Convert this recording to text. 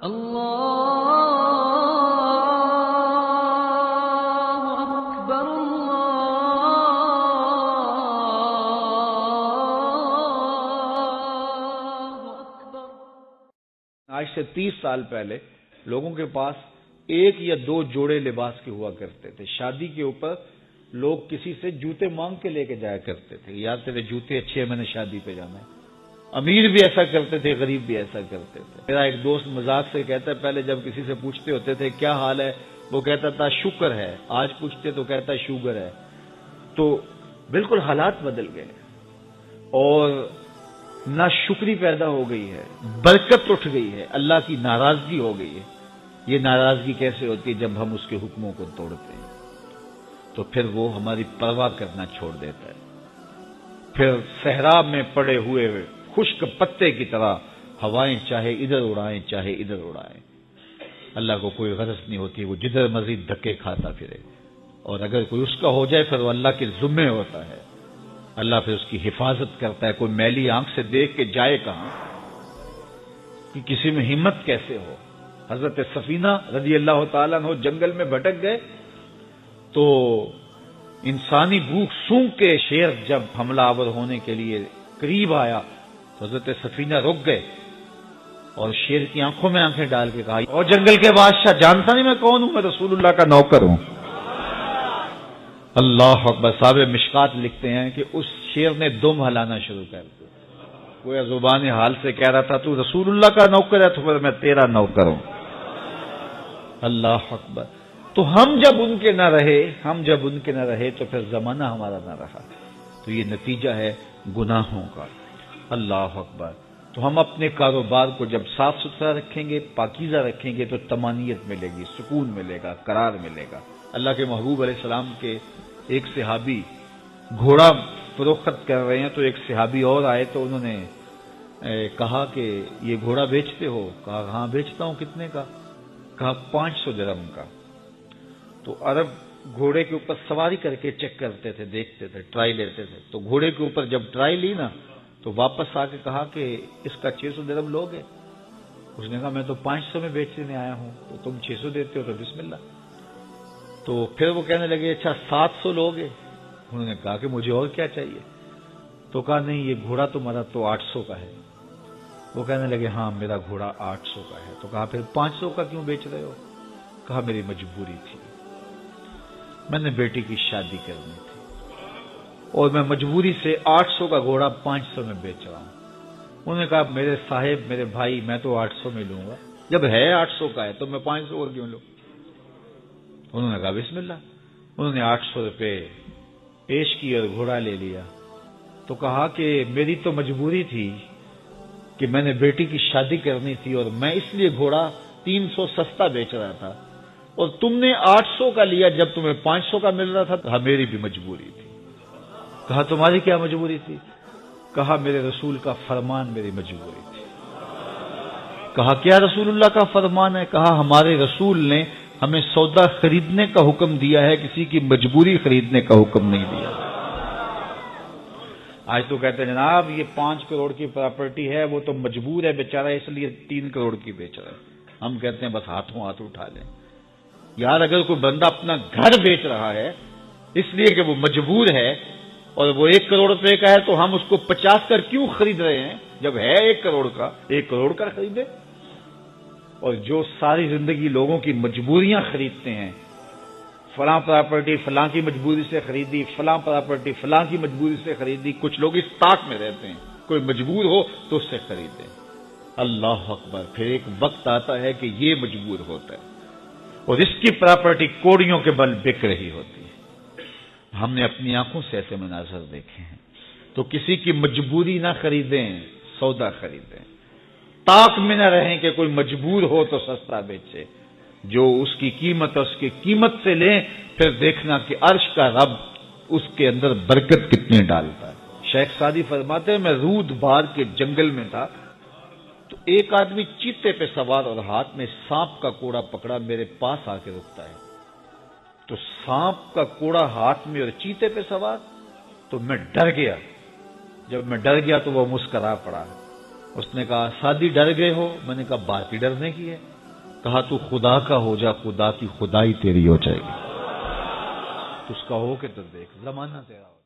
اللہ اکبر اللہ اکبر۔ آج سے 30 سال پہلے لوگوں کے پاس ایک یا دو جوڑے لباس کے ہوا کرتے تھے۔ شادی کے اوپر لوگ کسی سے جوتے مانگ کے لے کے جایا کرتے تھے، یار تیرے جوتے اچھے ہیں، میں نے شادی پہ جانا ہے۔ امیر بھی ایسا کرتے تھے، غریب بھی ایسا کرتے تھے۔ میرا ایک دوست مذاق سے کہتا ہے، پہلے جب کسی سے پوچھتے ہوتے تھے کیا حال ہے، وہ کہتا تھا شکر ہے، آج پوچھتے تو کہتا ہے شوگر ہے۔ تو بالکل حالات بدل گئے اور ناشکری پیدا ہو گئی ہے، برکت اٹھ گئی ہے، اللہ کی ناراضگی ہو گئی ہے۔ یہ ناراضگی کیسے ہوتی ہے؟ جب ہم اس کے حکموں کو توڑتے ہیں تو پھر وہ ہماری پرواہ کرنا چھوڑ دیتا ہے۔ پھر صحرا میں پڑے ہوئے خشک پتے کی طرح ہوائیں چاہے ادھر اڑائیں چاہے ادھر اڑائیں، اللہ کو کوئی غرض نہیں ہوتی، وہ جدھر مزید دھکے کھاتا پھرے، اور اگر کوئی اس کا ہو جائے پھر وہ اللہ کے ذمے ہوتا ہے، اللہ پھر اس کی حفاظت کرتا ہے۔ کوئی میلی آنکھ سے دیکھ کے جائے کہاں کہ کسی میں ہمت کیسے ہو۔ حضرت سفینہ رضی اللہ تعالیٰ عنہ جنگل میں بھٹک گئے تو انسانی بھوک سونگ کے شیر جب حملہ آور ہونے کے لیے قریب آیا تو حضرت سفینہ رک گئے اور شیر کی آنکھوں میں آنکھیں ڈال کے کہا، اور جنگل کے بادشاہ جانتا نہیں میں کون ہوں؟ میں رسول اللہ کا نوکر ہوں۔ اللہ اکبر۔ صاحب مشکات لکھتے ہیں کہ اس شیر نے دم ہلانا شروع کر دیا، گویا زبان حال سے کہہ رہا تھا تو رسول اللہ کا نوکر ہے تو پھر میں تیرا نوکر ہوں۔ اللہ اکبر۔ تو ہم جب ان کے نہ رہے تو پھر زمانہ ہمارا نہ رہا، تو یہ نتیجہ ہے گناہوں کا۔ اللہ اکبر۔ تو ہم اپنے کاروبار کو جب صاف ستھرا رکھیں گے، پاکیزہ رکھیں گے تو طمانینت ملے گی، سکون ملے گا، قرار ملے گا۔ اللہ کے محبوب علیہ السلام کے ایک صحابی گھوڑا فروخت کر رہے ہیں تو ایک صحابی اور آئے تو انہوں نے کہا کہ یہ گھوڑا بیچتے ہو؟ کہا ہاں بیچتا ہوں۔ کتنے کا؟ کہا 500 درہم کا۔ تو عرب گھوڑے کے اوپر سواری کر کے چیک کرتے تھے، دیکھتے تھے، ٹرائی لیتے تھے۔ تو گھوڑے کے اوپر جب ٹرائی لی نا تو واپس آ کے کہا کہ اس کا 600 درہم لوگے؟ اس نے کہا میں تو 500 میں بیچنے آیا ہوں، تو تم 600 دیتے ہو تو بسم اللہ۔ تو پھر وہ کہنے لگے اچھا 700 لوگے؟ انہوں نے کہا کہ مجھے اور کیا چاہیے؟ تو کہا نہیں یہ گھوڑا تمہارا تو 800 کا ہے۔ وہ کہنے لگے ہاں میرا گھوڑا 800 کا ہے۔ تو کہا پھر 500 کا کیوں بیچ رہے ہو؟ کہا میری مجبوری تھی، میں نے بیٹی کی شادی کرنی تھی اور میں مجبوری سے 800 کا گھوڑا 500 میں بیچ رہا ہوں۔ انہوں نے کہا میرے صاحب، میرے بھائی، میں تو 800 میں لوں گا، جب ہے 800 کا ہے تو میں 500 کا کیوں لوں؟ انہوں نے کہا بسم اللہ۔ انہوں نے 800 روپے پیش کی اور گھوڑا لے لیا۔ تو کہا کہ میری تو مجبوری تھی کہ میں نے بیٹی کی شادی کرنی تھی اور میں اس لیے گھوڑا 300 سستا بیچ رہا تھا، اور تم نے 800 کا لیا جب تمہیں 500 کا مل رہا تھا۔ کہا میری بھی مجبوری تھی۔ کہا تمہاری کیا مجبوری تھی؟ کہا میرے رسول کا فرمان میری مجبوری تھی۔ کہا کیا رسول اللہ کا فرمان ہے؟ کہا ہمارے رسول نے ہمیں سودا خریدنے کا حکم دیا ہے، کسی کی مجبوری خریدنے کا حکم نہیں دیا۔ آج تو کہتے ہیں جناب یہ 5 کروڑ کی پراپرٹی ہے، وہ تو مجبور ہے بیچارہ اس لیے 3 کروڑ کی بیچ رہا ہے۔ ہم کہتے ہیں بس ہاتھوں ہاتھ اٹھا لیں۔ یار اگر کوئی بندہ اپنا گھر بیچ رہا ہے اس لیے کہ وہ مجبور ہے اور وہ 1 کروڑ روپے کا ہے تو ہم اس کو 50 کا کیوں خرید رہے ہیں؟ جب ہے 1 کروڑ کا، 1 کروڑ کا خریدے۔ اور جو ساری زندگی لوگوں کی مجبوریاں خریدتے ہیں، فلاں پراپرٹی فلاں کی مجبوری سے خریدی، فلاں پراپرٹی فلاں کی مجبوری سے خریدی، کچھ لوگ اس طاق میں رہتے ہیں کوئی مجبور ہو تو اس سے خریدیں۔ اللہ اکبر۔ پھر ایک وقت آتا ہے کہ یہ مجبور ہوتا ہے اور اس کی پراپرٹی کوڑیوں کے بل بک رہی ہوتی ہے۔ ہم نے اپنی آنکھوں سے ایسے مناظر دیکھے ہیں۔ تو کسی کی مجبوری نہ خریدیں، سودا خریدیں۔ طاق میں نہ رہیں کہ کوئی مجبور ہو تو سستا بیچے، جو اس کی قیمت ہے اس کی قیمت سے لیں، پھر دیکھنا کہ عرش کا رب اس کے اندر برکت کتنی ڈالتا ہے۔ شیخ سعدی فرماتے ہیں میں رود بار کے جنگل میں تھا تو ایک آدمی چیتے پہ سوار اور ہاتھ میں سانپ کا کوڑا پکڑا، میرے پاس آ کے رکتا ہے۔ تو سانپ کا کوڑا ہاتھ میں اور چیتے پہ سوار، تو میں ڈر گیا۔ جب میں ڈر گیا تو وہ مسکرا پڑا اس نے کہا سادی ڈر گئے ہو؟ میں نے کہا بات ہی ڈرنے کی ہے. کہا تو خدا کا ہو جا، خدا کی خدائی تیری ہو جائے گی. تو اس کا ہو کے تو دیکھ، زمانہ تیرا ہو.